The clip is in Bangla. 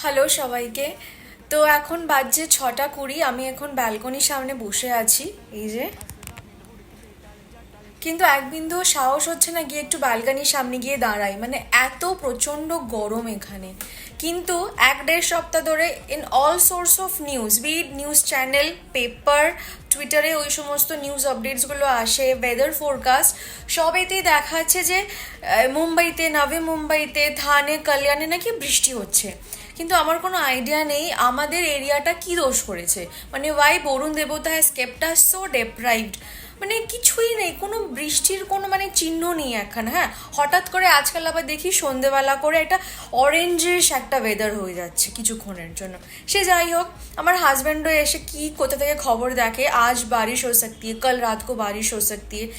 হ্যালো সবাইকে। তো এখন বাজছে 6টা 20, আমি এখন ব্যালকনির সামনে বসে আছি। এই যে, কিন্তু এক বিন্দু সাহস হচ্ছে না গিয়ে একটু ব্যালকনির সামনে গিয়ে দাঁড়াই, মানে এত প্রচণ্ড গরম এখানে। কিন্তু 1-1.5 সপ্তাহ ধরে in all source of news, bit news channel, paper, টুইটারে ওই সমস্ত নিউজ আপডেটসগুলো আসে, ওয়েদার ফোরকাস্ট, সবেতেই দেখাচ্ছে যে মুম্বাইতে, নভি মুম্বাইতে, থানে, কল্যাণে নাকি বৃষ্টি হচ্ছে। কিন্তু আমার কোনো আইডিয়া নেই আমাদের এরিয়াটা কি দোষ করেছে, মানে ওয়াই বরুণ দেবতা has kept us so deprived. মানে কিছুই নেই, কোনো বৃষ্টির কোনো মানে চিহ্ন নেই এখন। হ্যাঁ, হঠাৎ করে আজকাল আবার দেখি সন্ধেবেলা করে একটা অরেঞ্জিশ একটা ওয়েদার হয়ে যাচ্ছে কিছুক্ষণের জন্য। সে যাই হোক, আমার হাজব্যান্ডও এসে কি কোথা থেকে খবর দেখে, আজ বারিশ হো সকতি হ্যায়, কাল রাত কো বারিশ হো সকতি হ্যায়।